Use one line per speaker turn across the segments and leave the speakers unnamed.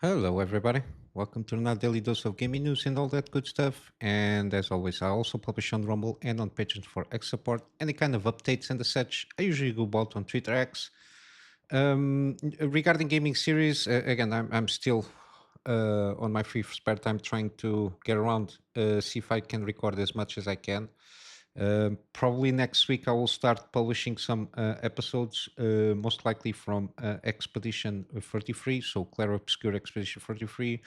Hello, everybody. Welcome to another daily dose of gaming news and all that good stuff. And as always, I also publish on Rumble and on Patreon for X support. Any kind of updates and the such, I usually go about on Twitter X. Regarding gaming series, again, I'm still on my free spare time trying to get around, see if I can record as much as I can. Probably next week I will start publishing some episodes, most likely from Expedition 33, so Claro Obscure Expedition 33.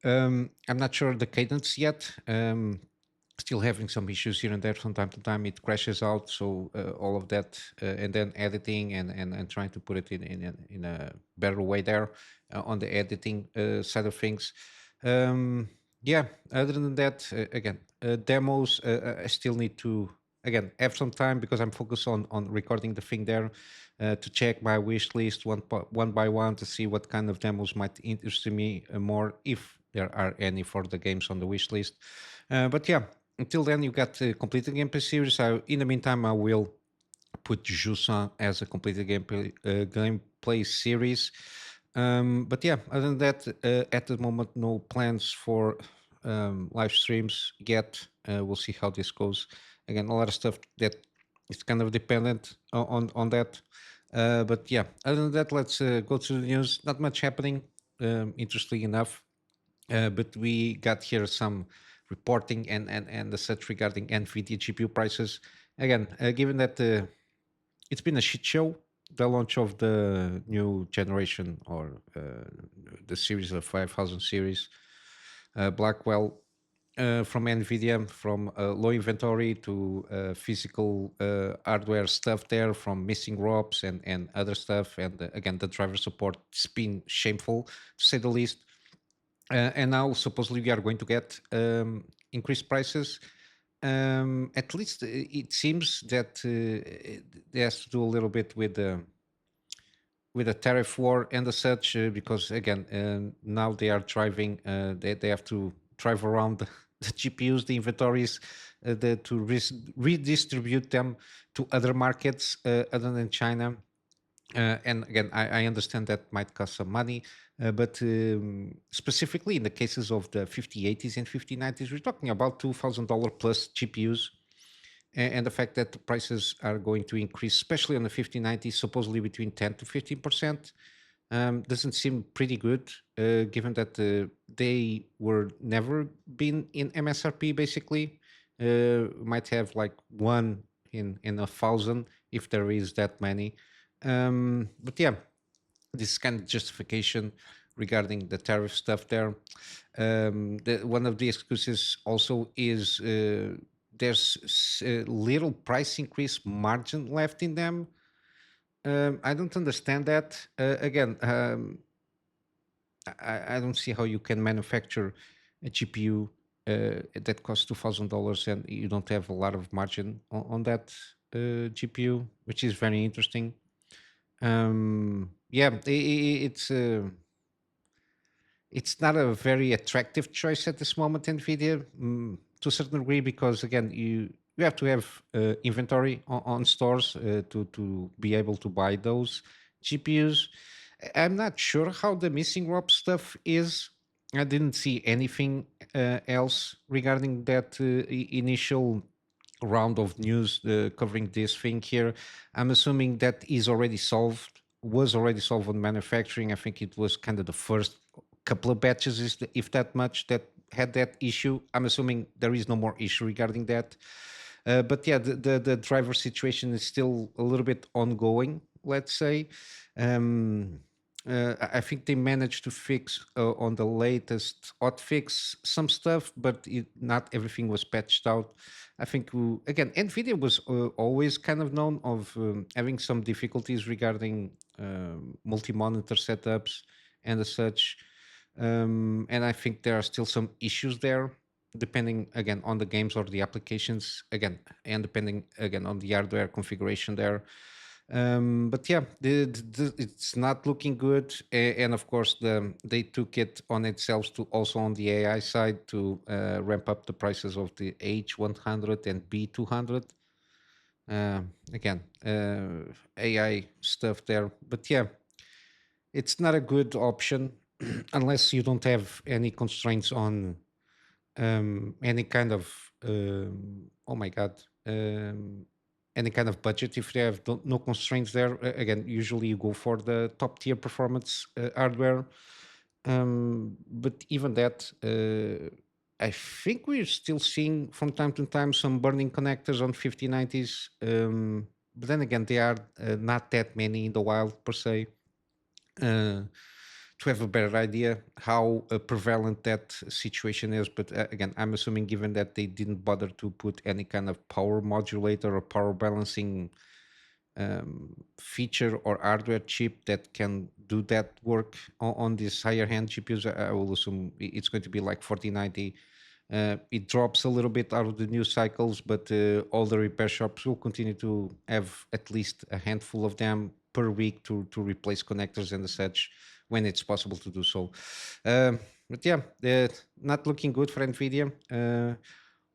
I'm not sure the cadence yet. Still having some issues here and there from time to time. It crashes out, so all of that, and then editing and trying to put it in a better way there on the editing side of things. Um, yeah, other than that, again, demos, I still need to again have some time because I'm focused on recording the thing there, to check my wish list one by one to see what kind of demos might interest me more, if there are any for the games on the wish list. But yeah, until then, you got the completed gameplay series. In the meantime, I will put Jusan as a completed gameplay series. But yeah, other than that, at the moment, no plans for live streams yet. We'll see how this goes. Again, a lot of stuff that is kind of dependent on that. But yeah, other than that, let's go to the news. Not much happening, interestingly enough. But we got here some reporting and the such regarding NVIDIA GPU prices. Again, given that it's been a shit show, the launch of the new generation or the series of 5000 series, Blackwell, from NVIDIA, from low inventory to physical hardware stuff there, from missing ROPs and other stuff. And again, the driver support has been shameful, to say the least. And now supposedly we are going to get increased prices. At least it seems that it has to do a little bit with the tariff war and the such, because again, now they are driving. They have to drive around the GPUs, the inventories, to redistribute them to other markets other than China. And again, I understand that might cost some money, but specifically in the cases of the 5080s and 5090s, we're talking about $2,000 plus GPUs, and the fact that the prices are going to increase, especially on the 5090s, supposedly between 10 to 15%, doesn't seem pretty good, given that they were never been in MSRP. Basically, might have like one in 1,000 if there is that many. But yeah, this kind of justification regarding the tariff stuff there. One of the excuses also is there's little price increase margin left in them. I don't understand that. Again, I don't see how you can manufacture a GPU that costs $2,000 and you don't have a lot of margin on that GPU, which is very interesting. Yeah, it's not a very attractive choice at this moment, Nvidia, to a certain degree, because again, you have to have inventory on stores to be able to buy those GPUs. I'm not sure how the missing ROP stuff is. I didn't see anything else regarding that initial round of news covering this thing here. I'm assuming that is already solved, was already solved on manufacturing. I think it was kind of the first couple of batches, if that much, that had that issue. I'm assuming there is no more issue regarding that. But yeah, the driver situation is still a little bit ongoing, let's say. Um, I think they managed to fix on the latest hotfix some stuff, but not everything was patched out. I think again, Nvidia was always kind of known of having some difficulties regarding multi-monitor setups and as such. And I think there are still some issues there, depending again on the games or the applications, again, and depending again on the hardware configuration there. But yeah, it's not looking good, and of course, they took it on itself to also on the AI side to ramp up the prices of the H100 and B200. Again, AI stuff there, but yeah, it's not a good option. unless you don't have any constraints on any kind of oh my god, um, any kind of budget. If they have no constraints there, again, usually you go for the top tier performance hardware. But even that, I think we're still seeing from time to time some burning connectors on 5090s. But then again, they are not that many in the wild per se. uh, to have a better idea how prevalent that situation is. But again, I'm assuming, given that they didn't bother to put any kind of power modulator or power balancing feature or hardware chip that can do that work on these higher hand GPUs, I will assume it's going to be like 4090. It drops a little bit out of the news cycles, but all the repair shops will continue to have at least a handful of them per week to replace connectors and such when it's possible to do so. But yeah, not looking good for NVIDIA.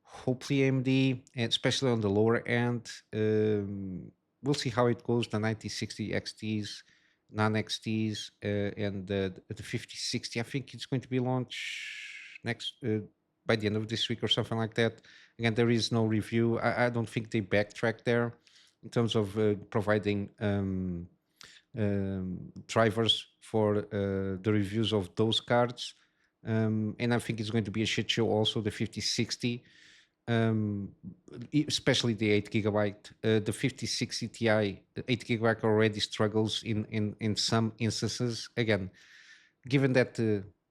Hopefully AMD, and especially on the lower end, we'll see how it goes. The 9060 XTs, non-XTs, and the 5060. I think it's going to be launched next by the end of this week or something like that. Again, there is no review. I don't think they backtrack there in terms of providing drivers for the reviews of those cards. And I think it's going to be a shit show also, the 5060, um, especially the 8 gigabyte. The 5060 Ti, 8 gigabyte already struggles in some instances. Again, given that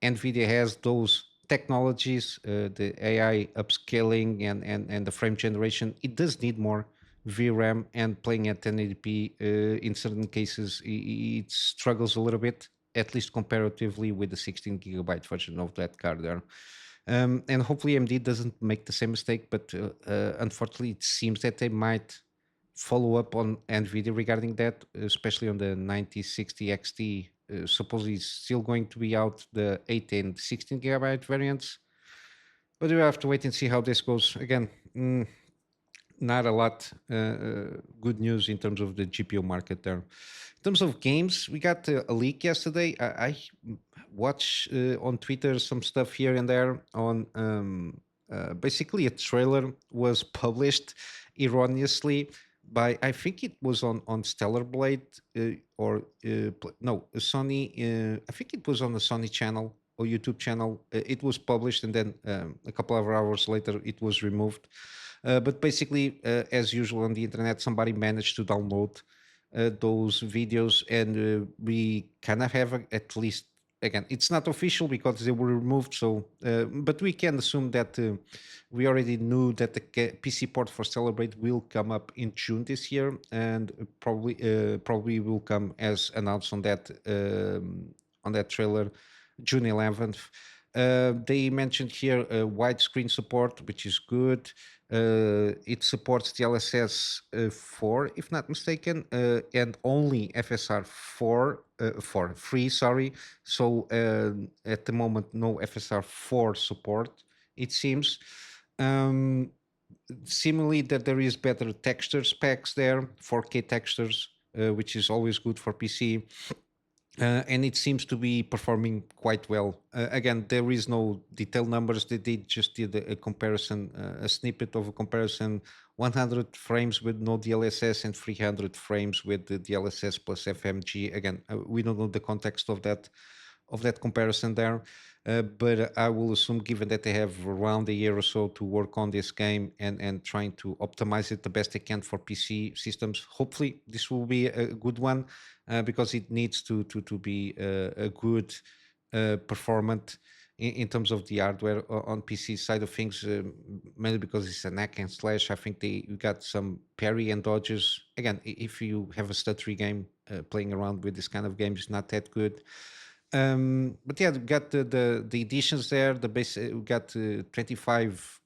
NVIDIA has those technologies, the AI upscaling and the frame generation, it does need more VRAM, and playing at 1080p in certain cases, it struggles a little bit, at least comparatively with the 16 gigabyte version of that card there. And hopefully AMD doesn't make the same mistake, but unfortunately it seems that they might follow up on NVIDIA regarding that, especially on the 9060 XT. Supposedly it's still going to be out the 8 and 16 gigabyte variants, but we have to wait and see how this goes. Again, not a lot good news in terms of the GPU market there. In terms of games, we got a leak yesterday. I watch on Twitter some stuff here and there on basically a trailer was published erroneously by, I think it was on Stellar Blade or no, Sony. I think it was on the Sony channel or YouTube channel. It was published, and then a couple of hours later it was removed. But basically, as usual on the internet, somebody managed to download those videos, and we kind of have at least, again, it's not official because they were removed. So, but we can assume that we already knew that the PC port for Celebrate will come up in June this year, and probably will come as announced on that trailer, June 11th. They mentioned here widescreen support, which is good. It supports DLSS 4, if not mistaken, and only FSR 4, 3, sorry. So at the moment, no FSR 4 support, it seems. Um, Similarly, that there is better texture specs there, 4K textures, which is always good for PC. And it seems to be performing quite well. Again, there is no detailed numbers. They just did a comparison, a snippet of a comparison: 100 frames with no DLSS and 300 frames with the DLSS plus FMG. Again, we don't know the context of that comparison there. But I will assume, given that they have around a year or so to work on this game and trying to optimize it the best they can for PC systems, hopefully this will be a good one, because it needs to be a good performant in terms of the hardware on PC side of things, mainly because it's an hack and slash. I think they got some parry and dodges. Again, if you have a stuttery game, playing around with this kind of game is not that good. But yeah, we got the editions there. The base, we got 25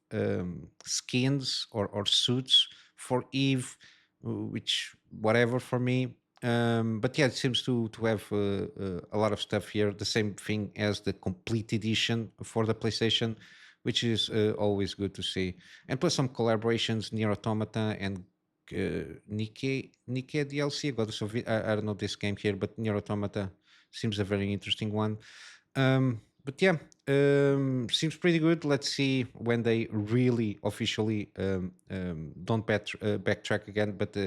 skins or suits for Eve, which whatever for me. But yeah, it seems to have a lot of stuff here. The same thing as the complete edition for the PlayStation, which is always good to see. And plus some collaborations, Near Automata and Nike DLC. I don't know this game here, but Near Automata seems a very interesting one. But yeah, seems pretty good. Let's see when they really officially don't backtrack again. But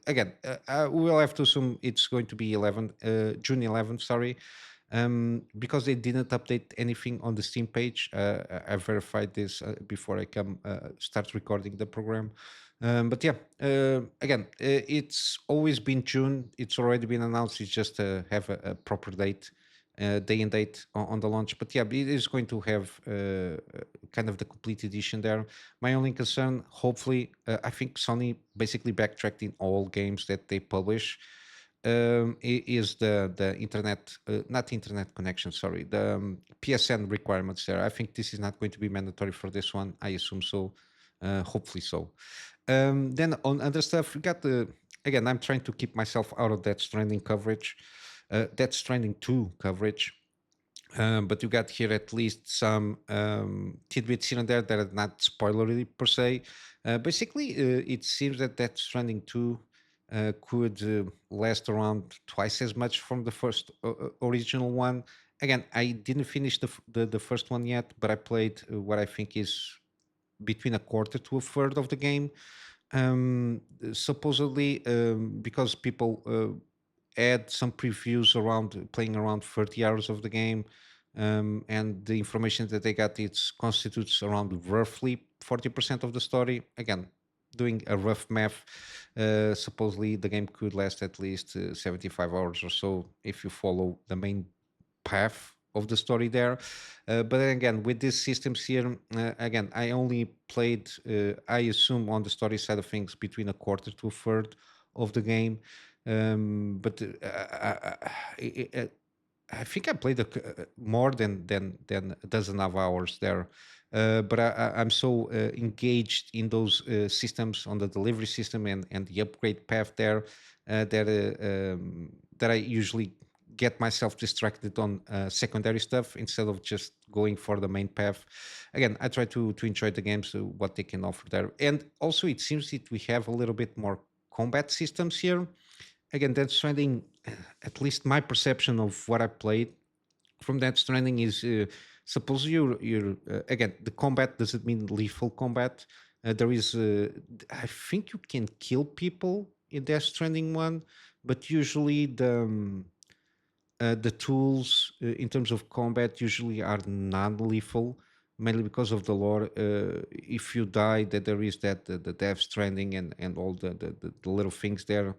again, we'll have to assume it's going to be 11 June 11th. Sorry, because they didn't update anything on the Steam page. I verified this before I come start recording the program. But yeah, again, it's always been June. It's already been announced. It's just have a proper date, day and date on the launch. But yeah, it is going to have kind of the complete edition there. My only concern, hopefully, I think Sony basically backtracked in all games that they publish. Is the internet, not internet connection, sorry, the PSN requirements there. I think this is not going to be mandatory for this one. I assume so. Hopefully so. Then on other stuff, we got the again. I'm trying to keep myself out of that Stranding coverage, that Stranding 2 coverage. But you got here at least some tidbits here and there that are not spoilery per se. Basically, it seems that that Stranding 2 could last around twice as much from the first original one. Again, I didn't finish the first one yet, but I played what I think is between a quarter to a third of the game. Supposedly, because people add some previews around playing around 30 hours of the game, and the information that they got, it constitutes around roughly 40% of the story. Again, doing a rough math, supposedly the game could last at least 75 hours or so if you follow the main path of the story there. But then again, with these systems here, again, I only played, I assume, on the story side of things, between a quarter to a third of the game. But I think I played more than a dozen of hours there. But I'm so engaged in those systems on the delivery system and the upgrade path there that I usually get myself distracted on secondary stuff instead of just going for the main path. Again, I try to enjoy the games, what they can offer there, and also it seems that we have a little bit more combat systems here. Again, that's Stranding, at least my perception of what I played from that Stranding is, suppose you're again, the combat doesn't mean lethal combat. There is, I think you can kill people in that Stranding one, but usually the tools in terms of combat usually are non-lethal, mainly because of the lore. If you die, that there is that the death stranding and all the little things there,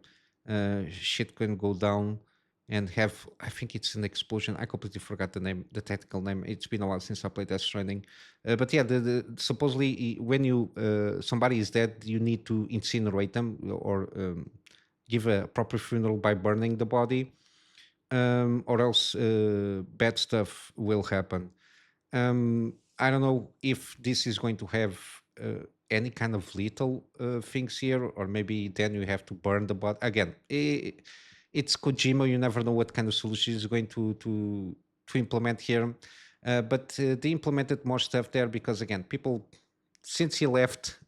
shit can go down and have. I think it's an explosion. I completely forgot the name, the technical name. It's been a while since I played Death Stranding, but yeah, supposedly when you somebody is dead, you need to incinerate them or give a proper funeral by burning the body, or else bad stuff will happen. I don't know if this is going to have any kind of lethal things here, or maybe then you have to burn the bot again. It's Kojima. You never know what kind of solution is going to implement here. But they implemented more stuff there because again, people since he left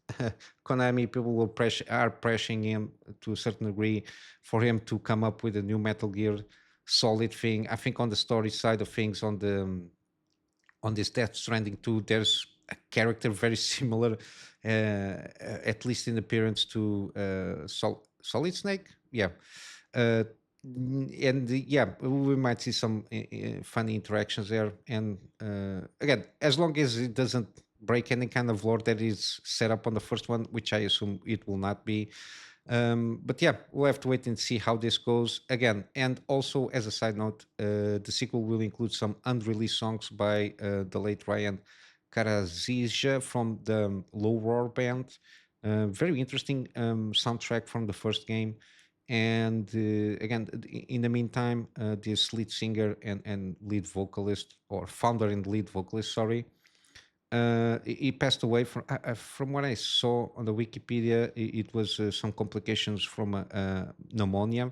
Konami, people are pressuring him to a certain degree for him to come up with a new Metal Gear Solid thing. I think on the story side of things, on this Death Stranding 2, there's a character very similar, at least in appearance, to Solid Snake. Yeah. Uh, and yeah, we might see some funny interactions there. And again, as long as it doesn't break any kind of lore that is set up on the first one, which I assume it will not be. But yeah, we'll have to wait and see how this goes again. And also, as a side note, the sequel will include some unreleased songs by the late Ryan Karazija from the Low Roar band. Very interesting soundtrack from the first game. And again, in the meantime, this lead singer and lead vocalist, or founder and lead vocalist, sorry, he passed away from what I saw on the Wikipedia. It was some complications from pneumonia,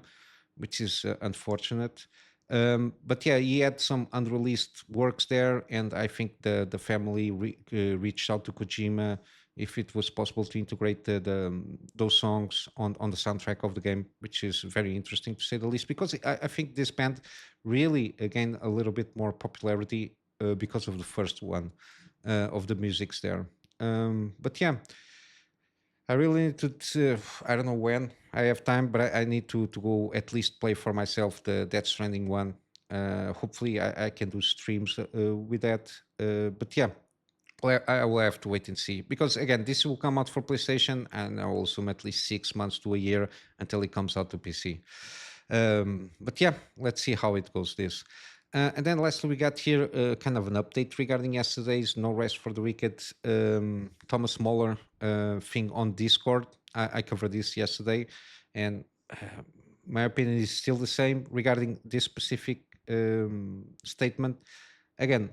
which is unfortunate. But yeah, he had some unreleased works there, and I think the family reached out to Kojima if it was possible to integrate those songs on the soundtrack of the game, which is very interesting to say the least. Because I think this band really gained a little bit more popularity because of the first one of the musics there. But yeah, I really need to. I don't know when I have time, but I need to go at least play for myself the Death Stranding one. Hopefully, I can do streams with that. But yeah, well, I will have to wait and see because again, this will come out for PlayStation, and I will assume at least 6 months to a year until it comes out to PC. But yeah, let's see how it goes. This. And then lastly, we got here kind of an update regarding yesterday's No Rest for the Wicked Thomas Muller thing on Discord. I covered this yesterday, and my opinion is still the same regarding this specific statement. Again,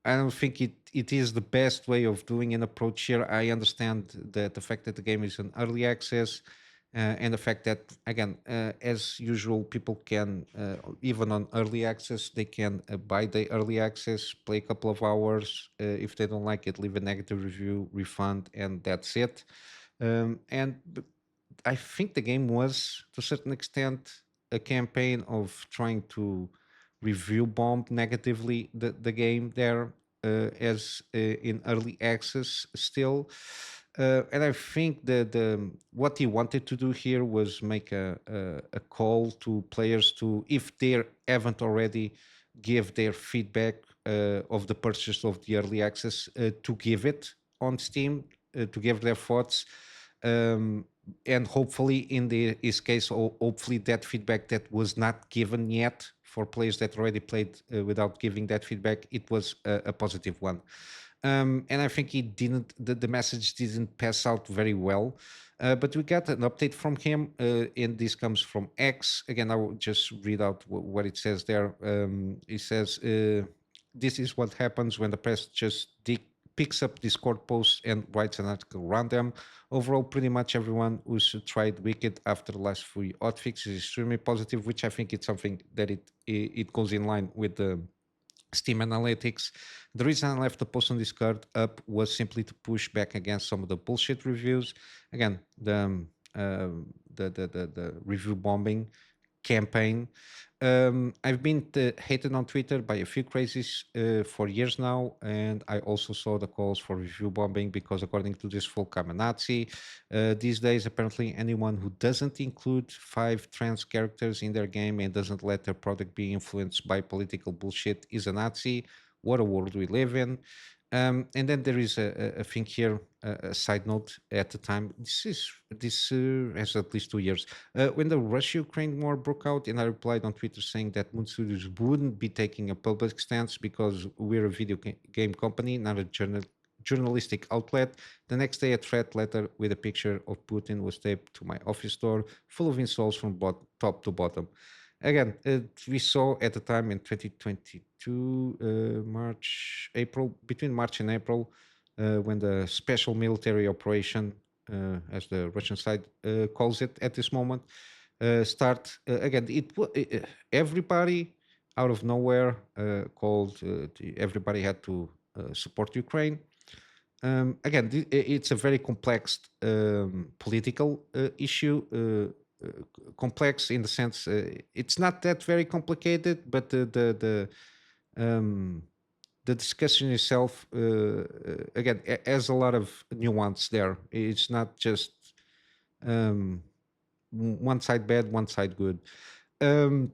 I don't think it is the best way of doing an approach here. I understand that the fact that the game is in early access, and the fact that again, as usual, people can even on early access they can buy the early access, play a couple of hours. If they don't like it, leave a negative review, refund, and that's it. I think the game was, to a certain extent, a campaign of trying to review bomb negatively the game there as in early access still. And I think the what he wanted to do here was make a call to players to, if they haven't already, give their feedback of the purchase of the early access, to give it on Steam, to give their thoughts. Um, and hopefully in his case, hopefully that feedback that was not given yet for players that already played without giving that feedback, it was a positive one. And I think he didn't, the message didn't pass out very well. But we got an update from him, and this comes from X. Again, I will just read out what it says there. It says, this is what happens when the press just picks up Discord posts and writes an article around them. Overall, pretty much everyone who's tried Wicked after the last few hotfixes is extremely positive, which I think it's something that it goes in line with the Steam Analytics. The reason I left the post on Discord up was simply to push back against some of the bullshit reviews. Again, the review bombing campaign. I've been hated on Twitter by a few crazies for years now, and I also saw the calls for review bombing because, according to this folk, I'm a Nazi. These days, apparently, anyone who doesn't include 5 trans characters in their game and doesn't let their product be influenced by political bullshit is a Nazi. What a world we live in. And then there is a thing here, a side note at the time. This has at least 2 years. When the Russia-Ukraine war broke out, and I replied on Twitter saying that Moon Studios wouldn't be taking a public stance because we're a video game company, not a journalistic outlet. The next day, a threat letter with a picture of Putin was taped to my office door, full of insults from top to bottom. Again, we saw at the time in 2022, March, April, between March and April, when the special military operation, as the Russian side calls it at this moment, start again. Everybody out of nowhere called. Everybody had to support Ukraine. Again, it's a very complex political issue. Complex in the sense it's not that very complicated, but um, the discussion itself again has a lot of nuance there. It's not just um, one side bad, one side good. Um,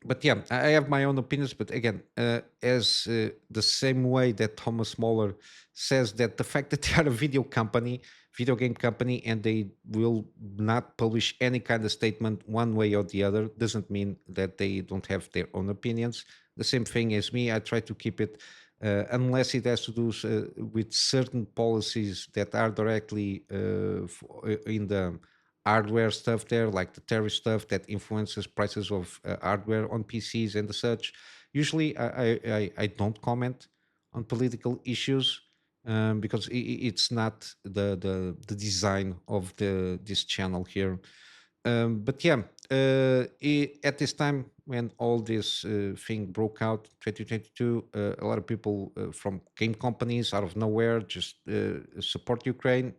but yeah, I have my own opinions. But again, as the same way that Thomas Muller says that the fact that they are a video game company, and they will not publish any kind of statement one way or the other, doesn't mean that they don't have their own opinions. The same thing as me. I try to keep it, unless it has to do with certain policies that are directly in the hardware stuff there, like the tariff stuff that influences prices of hardware on PCs and the such. Usually, I don't comment on political issues because it's not the design of this channel here. But yeah, at this time when all this thing broke out, 2022, a lot of people from game companies out of nowhere just support Ukraine.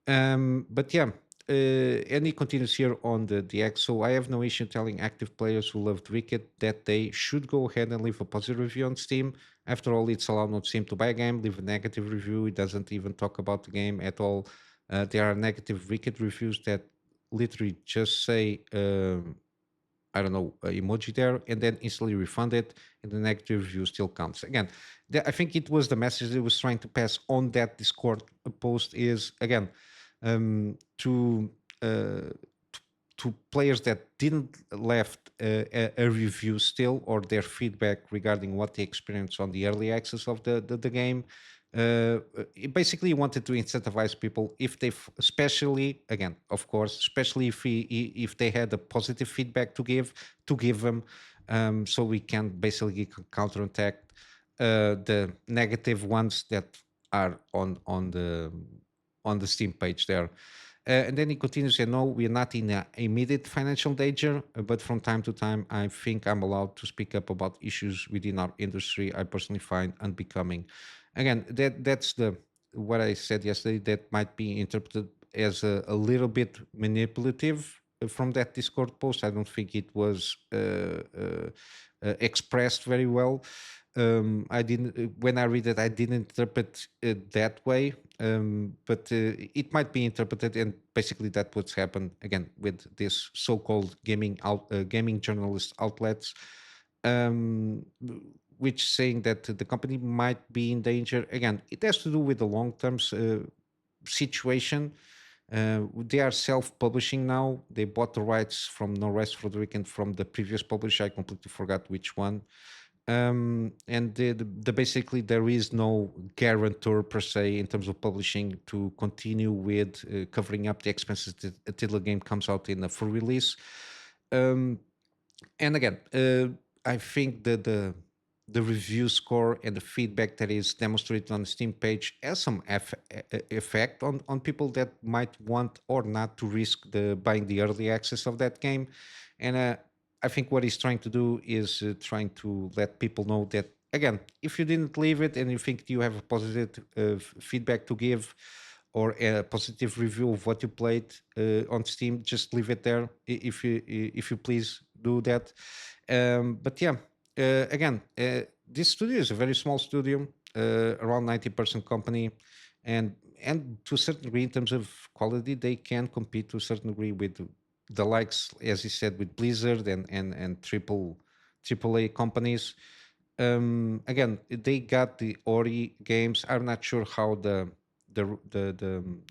But yeah, and he continues here on the X. So I have no issue telling active players who loved Wicked that they should go ahead and leave a positive review on Steam. After all, it's allowed on Steam to buy a game, leave a negative review. It doesn't even talk about the game at all. There are negative Wicked reviews that literally just say I don't know, emoji there, and then instantly refund it, and the negative review still counts. Again, I think it was the message it was trying to pass on that Discord post is again to uh, to players that didn't left a review still or their feedback regarding what they experienced on the early access of the game. It basically wanted to incentivize people if they, especially again, of course, especially if they had a positive feedback to give them, so we can basically counterattack the negative ones that are on the Steam page there. And then he continues, and no, we're not in immediate financial danger, but from time to time, I think I'm allowed to speak up about issues within our industry I personally find unbecoming. Again, that's the what I said yesterday. That might be interpreted as a little bit manipulative from that Discord post. I don't think it was expressed very well. I didn't when I read it, I didn't interpret it that way. But it might be interpreted, and basically that what's happened again with this so-called gaming journalist outlets, um, which saying that the company might be in danger. Again, it has to do with the long-term situation. They are self-publishing now. They bought the rights from No Rest for the Weekend from the previous publisher. I completely forgot which one. And basically there is no guarantor per se in terms of publishing to continue with covering up the expenses until the game comes out in a full release. Um, and again, I think that the review score and the feedback that is demonstrated on the Steam page has some effect on people that might want or not to risk the buying the early access of that game. And I think what he's trying to do is trying to let people know that again, if you didn't leave it and you think you have a positive feedback to give or a positive review of what you played on Steam, just leave it there. If you please do that. But yeah, again, this studio is a very small studio, around 90% company, and to a certain degree, in terms of quality, they can compete to a certain degree with the likes, as you said, with Blizzard and triple A companies. Again, they got the Ori games. I'm not sure how the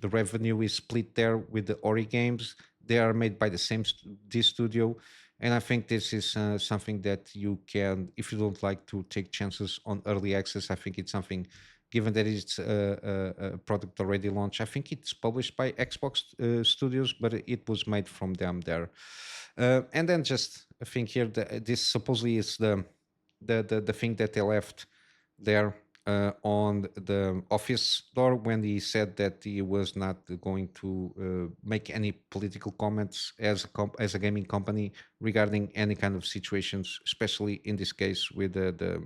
revenue is split there with the Ori games. They are made by the same this studio, and I think this is something that you can, if you don't like to take chances on early access. I think it's something, given that it's a product already launched. I think it's published by Xbox Studios, but it was made from them there. And then just I think here this supposedly is the thing that they left there on the office door when he said that he was not going to make any political comments as as a gaming company regarding any kind of situations, especially in this case with the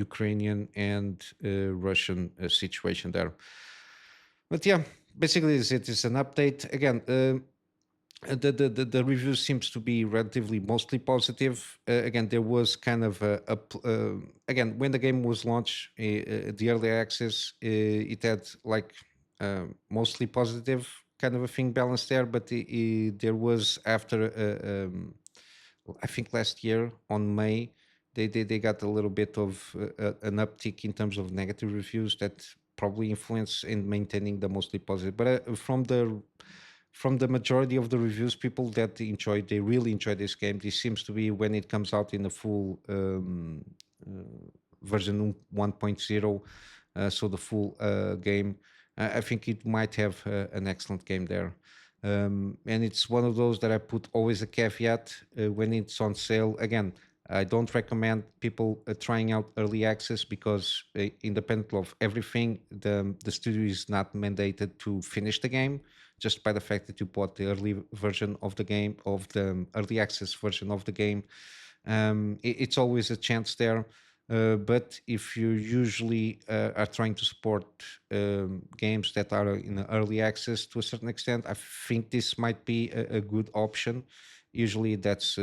Ukrainian and Russian situation there. But yeah, basically it is an update again. The review seems to be relatively mostly positive. Again, there was kind of again when the game was launched, the early access, it had like mostly positive kind of a thing balanced there, but there was after I think last year on May, they got a little bit of an uptick in terms of negative reviews that probably influence in maintaining the mostly positive. But from the majority of the reviews, people that they really enjoy this game. This seems to be when it comes out in the full uh, version 1.0, so the full game. I think it might have an excellent game there. And it's one of those that I put always a caveat when it's on sale. Again, I don't recommend people trying out early access because, independent of everything, the studio is not mandated to finish the game. just by the fact that you bought the early version of the game, of the early access version of the game. It's always a chance there. But if you usually are trying to support games that are in early access to a certain extent, I think this might be a good option. Usually, that's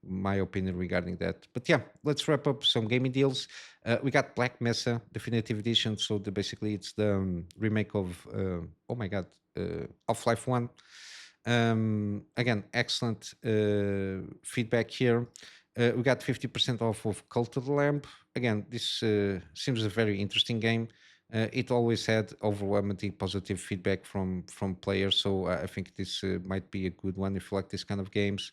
my opinion regarding that. But yeah, let's wrap up some gaming deals. We got Black Mesa Definitive Edition. So basically, it's the remake of oh my god, Half-Life One. Again, excellent feedback here. We got 50% off of Cult of the Lamb. Again, this seems a very interesting game. It always had overwhelmingly positive feedback from players, so I think this might be a good one if you like this kind of games.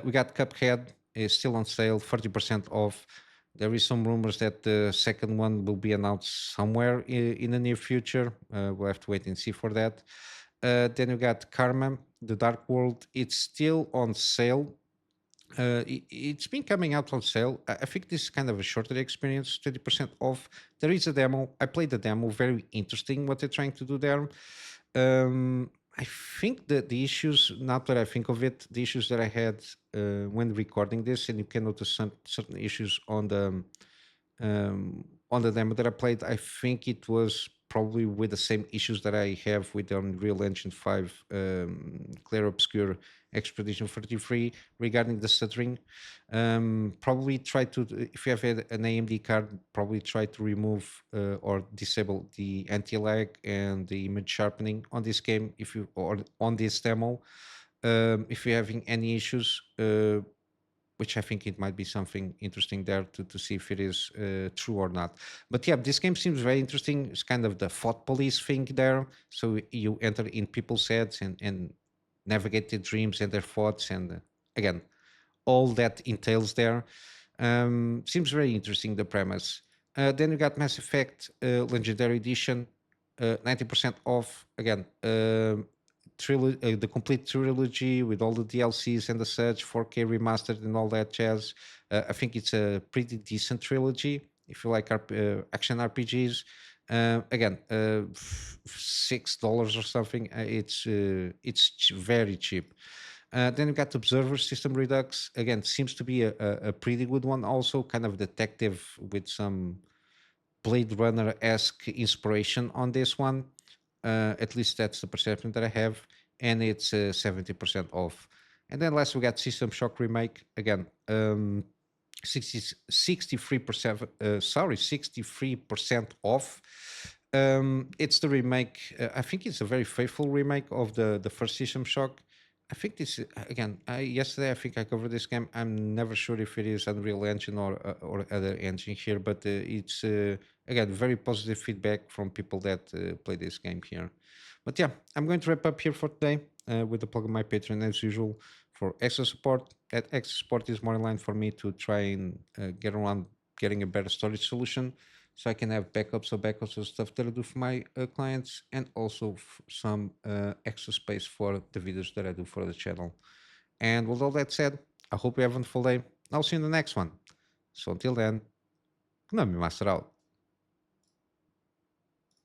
We got Cuphead is still on sale, 40% off. There is some rumors that the second one will be announced somewhere in the near future. We'll have to wait and see for that. Then we got Karma, The Dark World. It's still on sale. It's been coming out on sale. I think this is kind of a shorter experience, 20% off. There is a demo. I played the demo. Very interesting what they're trying to do there. I think that the issues, now that I think of it, the issues that I had when recording this, and you can notice some certain issues on the demo that I played, I think it was probably with the same issues that I have with the Unreal Engine 5 Clear Obscure Expedition 33 regarding the stuttering. Probably try to, if you have an AMD card, probably try to remove or disable the anti-lag and the image sharpening on this game if you or on this demo. If you're having any issues, which I think it might be something interesting there to see if it is true or not. But yeah, this game seems very interesting. It's kind of the thought police thing there. So you enter in people's heads and navigate their dreams and their thoughts. And again, all that entails there. Seems very interesting, the premise. Then you got Mass Effect Legendary Edition, 90% off. Again, the complete trilogy with all the DLCs and the such, 4K remastered and all that jazz. I think it's a pretty decent trilogy if you like action RPGs. Again, $6 or something. It's very cheap. Then you got Observer System Redux. Again, seems to be a pretty good one. Also, kind of detective with some Blade Runner esque inspiration on this one. At least that's the perception that I have, and it's 70% off. And then last we got System Shock Remake again. 63% 63% off. It's the remake. I think it's a very faithful remake of the first System Shock. I think this again. Yesterday, I think I covered this game. I'm never sure if it is Unreal Engine or other engine here, but it's again very positive feedback from people that play this game here. But yeah, I'm going to wrap up here for today with the plug of my Patreon as usual for extra support. That extra support is more in line for me to try and get around getting a better storage solution so I can have backups of stuff that I do for my clients and also some extra space for the videos that I do for the channel. And with all that said, I hope you have a wonderful day. I'll see you in the next one. So until then, Kunamy Master out.